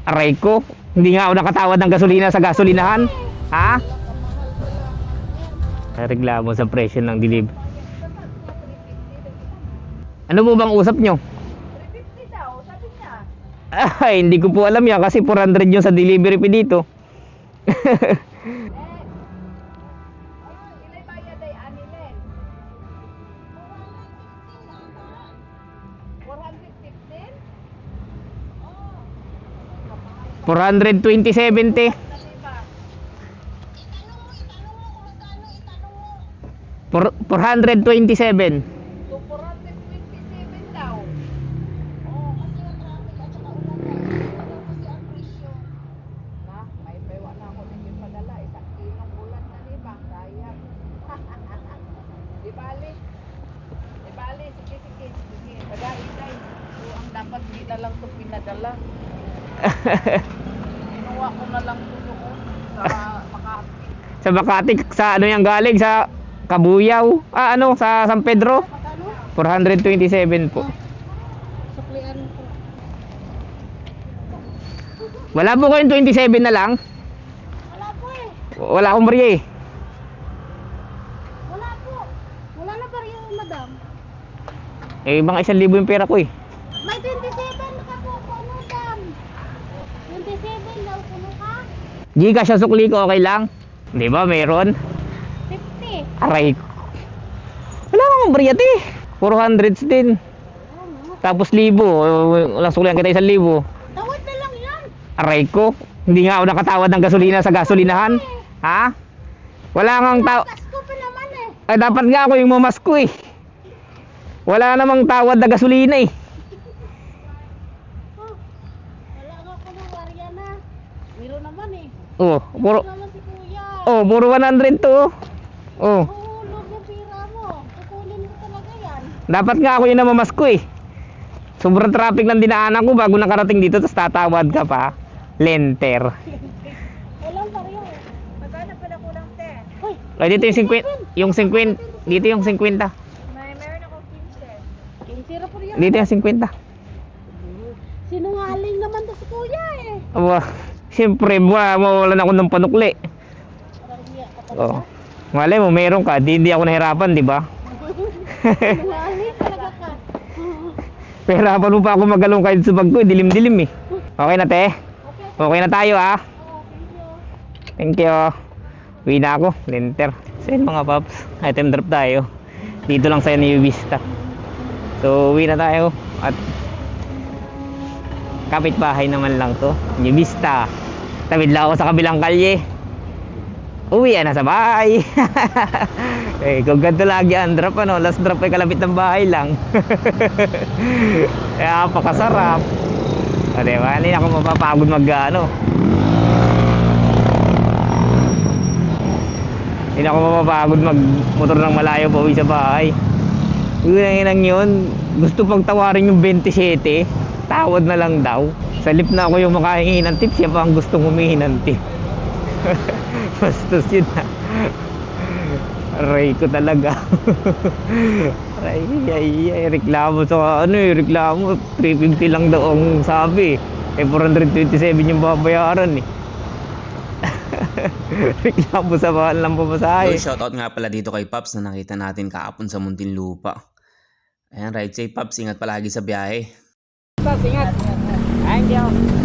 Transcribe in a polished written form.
Aray ko, hindi nga ako nakatawad ng gasolina sa gasolinahan. Ha? Reklamo sa presyo ng delivery. Ano mo bang usap nyo? 350 daw, sabi niya. Ay, hindi ko po alam yan kasi 400 yung sa delivery fee dito. Ilay bayad ay anilen. 420.70. 415? Naliba. 427. So, 427 daw. Oo, kasi yung traffic at saka ulan na. Kasi ang presyo. Na, may pewa na ako naging padala. Isang kilong ulan na lima. Sayang. Di bali. Di bali. Sige. Pag-aitay. So, ang dapat di na lang ito pinadala. Kinuha ko na lang ito doon sa Makati. Sa Makati, sa ano yung galing? Sa Kabuyaw? Sa San Pedro? Magkano? 427 po. Suklian ko. Wala po kayong 27 na lang? Wala po eh. Wala akong barya eh. Wala po. Wala na ba yung madam? Eh, mga 1,000 yung pera ko eh. May 27 ka po, puno dam. 27 daw, puno ka? Gcash ang sukli ko, okay lang? Di ba, meron? 50. Aray ko. Wala akong barya eh. 400s din. Tapos 1,000. Walang suklihan kita 1,000. Tawad na lang yan. Aray ko. Hindi nga ako nakatawad ng gasolina sa gasolinahan. Ha? Wala ngang Kasko pa naman eh. Ay, dapat nga ako yung mamasko eh. Wala namang tawad na gasolina eh. Oh, wala nga po ng warya na. Meron naman eh. Oh, puro, Meron naman si kuya. puro 100 to. Oh, Hulog yung pira mo. Kukunin mo talaga yan. dapat nga ako yung namamasko eh. Sobrang traffic ng dinaanan ko bago nakarating dito, tapos tatawad ka pa. Lenter. Walang warya eh. Magkano pa na kulang te? Hoy, Ay, dito yung 50, dito yung 50. meron ako 15. 15 po yan. Dito yung 50. Sinungaling naman to si kuya eh. Aba, siyempre, mawalan ako ng panukli. Parang hiya ka pa. Oh. Malay mo, meron ka, di ako nahirapan, di ba? Sinungaling talaga ka. Pahirapan mo pa ako magalong kahit sa bag ko, dilim-dilim eh. Okay na, te? Okay. Okay na tayo, ah. Oh, Thank thank you. you. Uwi na ako, lenter. So yun mga paps, item drop tayo. Dito lang sa New Vista. So uwi na tayo. At kapitbahay naman lang to, New Vista. Tawid lang ako sa kabilang kalye. Uwi na sa bahay. Eh, kung ganito lagi ang drop, last drop ay kalapit ng bahay lang. Kaya napakasarap. O diba, hindi na ako mapapagod hindi na ako mapapagod mag-motor ng malayo pa uwi sa bahay. Yun yun. Gusto pang tawarin yung 27. Tawad na lang daw. Sa lip na ako yung makahingi ng tip. Siya pa ang gustong humingi ng tip. Bastos yun na. Aray ko talaga. Ay, reklamo sa reklamo. 350 lang daw ang sabi. Eh, 427 yung babayaran eh. Reklamo sa mahal ng pamasahe. Yo, shoutout nga pala dito kay Paps na nakita natin kahapon sa Muntinlupa. Ayan, ride safe Paps, ingat palagi sa biyahe. Ingat. Thank you.